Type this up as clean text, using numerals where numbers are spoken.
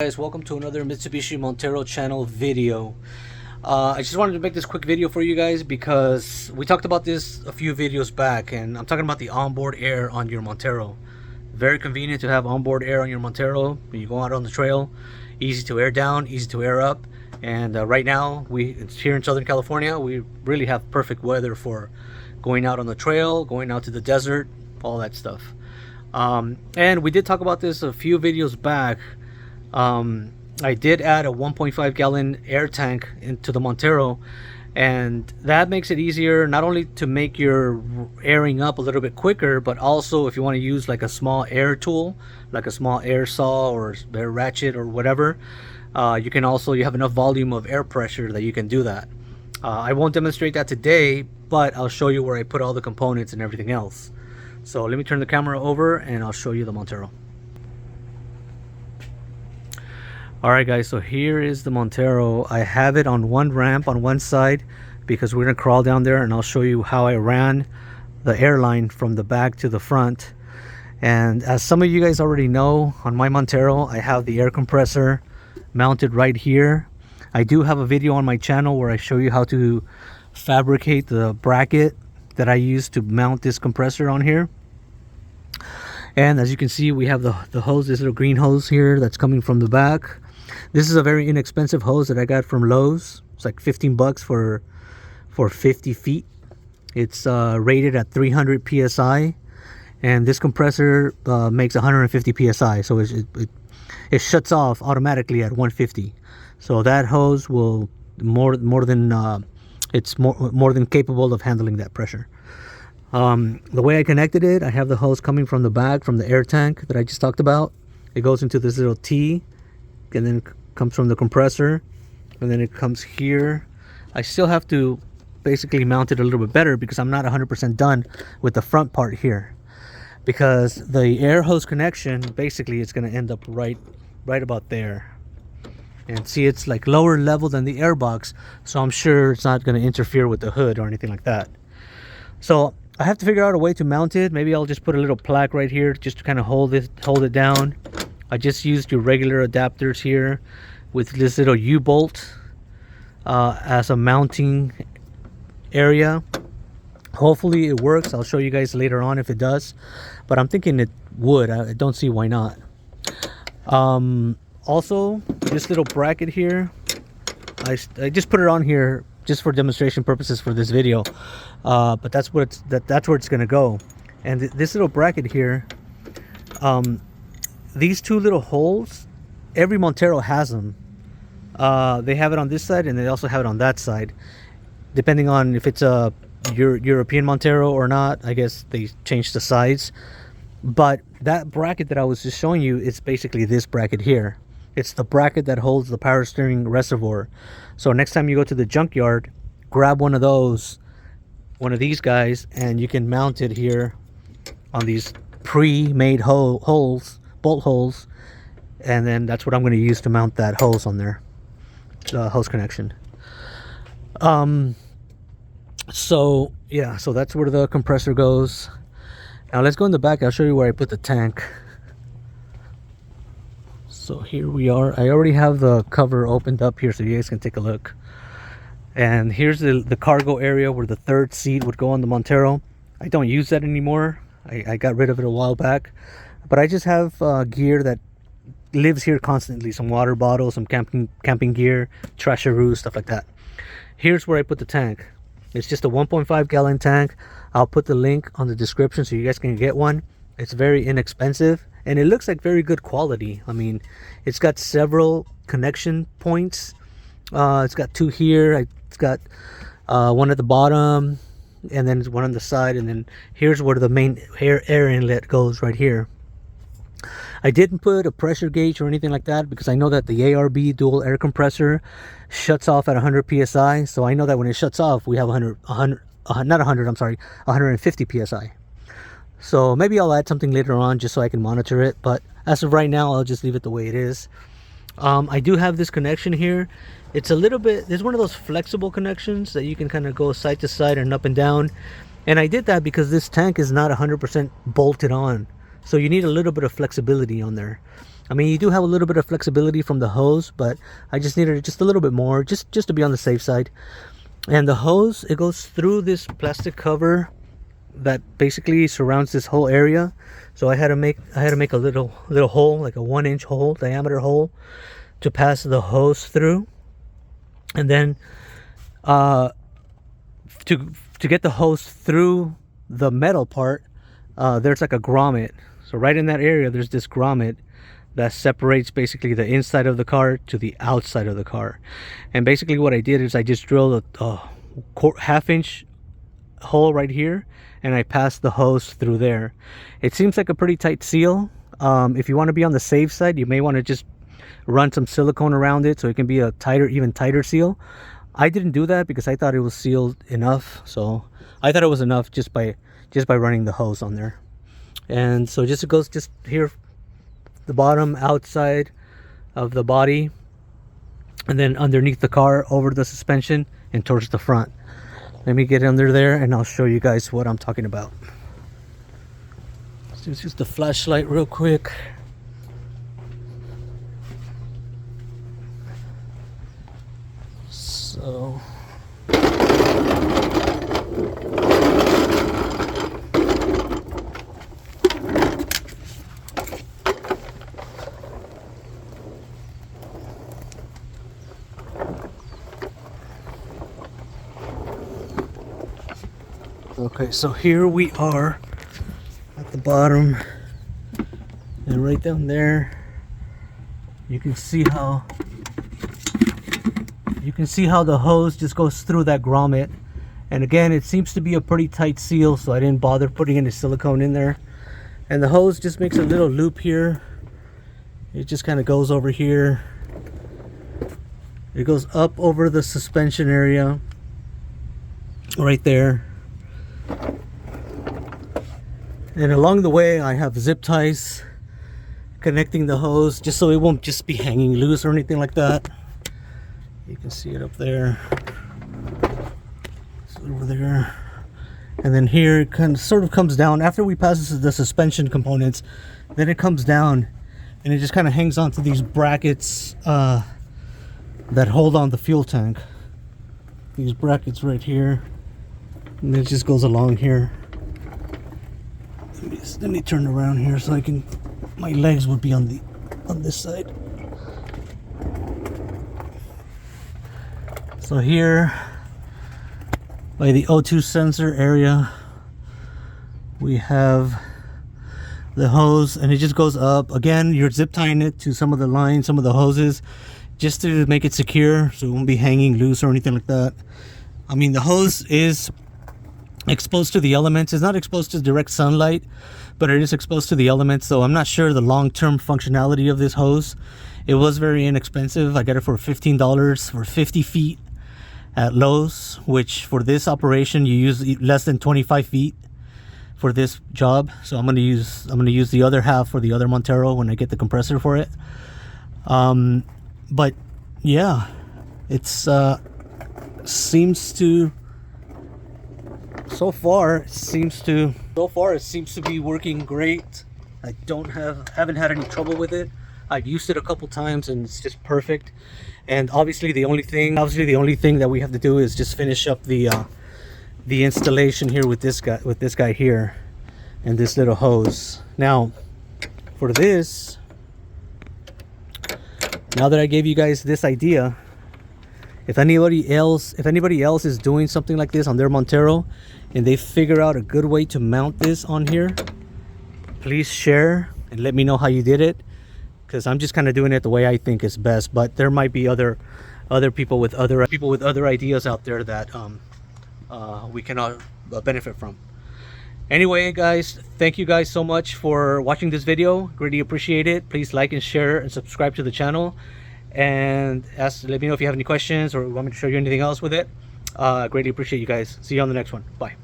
Guys, welcome to another Mitsubishi Montero channel video. I just wanted to make this quick video for you guys because we talked about this a few videos back, and I'm talking about the onboard air on your Montero. Very convenient to have onboard air on your Montero when you go out on the trail. Easy to air down, easy to air up, and right now it's here in Southern California. We really have perfect weather for going out on the trail, going out to the desert, all that stuff. And we did talk about this a few videos back. I did add a 1.5 gallon air tank into the Montero, and that makes it easier not only to make your airing up a little bit quicker, but also if you want to use like a small air tool, like a small air saw or air ratchet or whatever, you have enough volume of air pressure that you can do that. I won't demonstrate that today, but I'll show you where I put all the components and everything else. So let me turn the camera over and I'll show you the Montero. Alright guys, so here is the Montero. I have it on one ramp on one side because we're going to crawl down there, and I'll show you how I ran the airline from the back to the front. And as some of you guys already know, on my Montero I have the air compressor mounted right here. I do have a video on my channel where I show you how to fabricate the bracket that I use to mount this compressor on here. And as you can see, we have the hose, this little green hose here that's coming from the back. This is a very inexpensive hose that I got from Lowe's. It's like 15 bucks for 50 feet. It's rated at 300 psi, and this compressor makes 150 psi, so it shuts off automatically at 150. So that hose will more than capable of handling that pressure. The way I connected it, I have the hose coming from the back from the air tank that I just talked about. It goes into this little T, and then comes from the compressor, and then it comes here. I still have to basically mount it a little bit better because I'm not 100% done with the front part here, because the air hose connection basically is going to end up right about there. And see, it's like lower level than the air box, so I'm sure it's not going to interfere with the hood or anything like that. So I have to figure out a way to mount it. Maybe I'll just put a little plaque right here just to kind of hold it down. I just used your regular adapters here with this little U-bolt as a mounting area. Hopefully it works. I'll show you guys later on if it does, but I'm thinking it would. I don't see why not. Also, this little bracket here, I just put it on here just for demonstration purposes for this video, but that's where it's gonna go. And this little bracket here, these two little holes, every Montero has them. They have it on this side, and they also have it on that side, depending on if it's a European Montero or not. I guess they changed the sides, but that bracket that I was just showing you is basically this bracket here. It's the bracket that holds the power steering reservoir. So next time you go to the junkyard, grab one of these guys, and you can mount it here on these pre-made holes, bolt holes, and then that's what I'm going to use to mount that hose on there, the hose connection. So yeah, so that's where the compressor goes. Now let's go in the back. I'll show you where I put the tank. So here we are. I already have the cover opened up here so you guys can take a look. And here's the cargo area where the third seat would go on the Montero. I don't use that anymore. I got rid of it a while back. But I just have gear that lives here constantly. Some water bottles, some camping gear, trasharoo, stuff like that. Here's where I put the tank. It's just a 1.5 gallon tank. I'll put the link on the description so you guys can get one. It's very inexpensive, and it looks like very good quality. I mean, it's got several connection points. It's got two here. It's got one at the bottom, and then one on the side, and then here's where the main air inlet goes right here. I didn't put a pressure gauge or anything like that because I know that the ARB dual air compressor shuts off at 100 psi. So I know that when it shuts off, we have 150 psi. So maybe I'll add something later on just so I can monitor it, but as of right now, I'll just leave it the way it is. I do have this connection here. It's a little bit, there's one of those flexible connections that you can kind of go side to side and up and down. And I did that because this tank is not 100% bolted on. So you need a little bit of flexibility on there. I mean, you do have a little bit of flexibility from the hose, but I just needed just a little bit more, just to be on the safe side. And the hose, it goes through this plastic cover that basically surrounds this whole area. So I had to make a little hole, like a 1-inch hole, diameter hole, to pass the hose through. And then to get the hose through the metal part, there's like a grommet. So right in that area, there's this grommet that separates basically the inside of the car to the outside of the car. And basically what I did is I just drilled a 1/2-inch hole right here, and I passed the hose through there. It seems like a pretty tight seal. If you want to be on the safe side, you may want to just run some silicone around it so it can be a even tighter seal. I didn't do that because I thought it was sealed enough. So I thought it was enough just by running the hose on there. And so it goes just here, the bottom outside of the body, and then underneath the car, over the suspension, and towards the front. Let me get under there and I'll show you guys what I'm talking about. So it's just a flashlight real quick. So okay, so here we are at the bottom, and right down there you can see how the hose just goes through that grommet. And again, it seems to be a pretty tight seal, so I didn't bother putting any silicone in there. And the hose just makes a little loop here. It just kind of goes over here. It goes up over the suspension area right there. And along the way I have zip ties connecting the hose just so it won't just be hanging loose or anything like that. You can see it up there. It's over there. And then here it kind of sort of comes down after we pass the suspension components. Then it comes down and it just kind of hangs onto these brackets that hold on the fuel tank. These brackets right here. And it just goes along here. Let me turn around here so I can, my legs would be on this side. So here by the O2 sensor area we have the hose, and it just goes up. Again, you're zip tying it to some of the lines, some of the hoses, just to make it secure so it won't be hanging loose or anything like that. I mean, the hose is exposed to the elements. It's not exposed to direct sunlight, but it is exposed to the elements, so I'm not sure the long-term functionality of this hose. It was very inexpensive. I got it for $15 for 50 feet at Lowe's, which for this operation you use less than 25 feet for this job. So I'm gonna use the other half for the other Montero when I get the compressor for it. But yeah, it's seems to so far it seems to be working great. I haven't had any trouble with it. I've used it a couple times and it's just perfect. And obviously the only thing that we have to do is just finish up the installation here with this guy here and this little hose. Now for this, now that I gave you guys this idea, if anybody else is doing something like this on their Montero and they figure out a good way to mount this on here, please share and let me know how you did it, because I'm just kind of doing it the way I think is best. But there might be other people with other ideas out there that we can benefit from. Anyway guys, thank you guys so much for watching this video. Greatly appreciate it. Please like and share and subscribe to the channel, and let me know if you have any questions or want me to show you anything else with it. Greatly appreciate you guys. See you on the next one. Bye.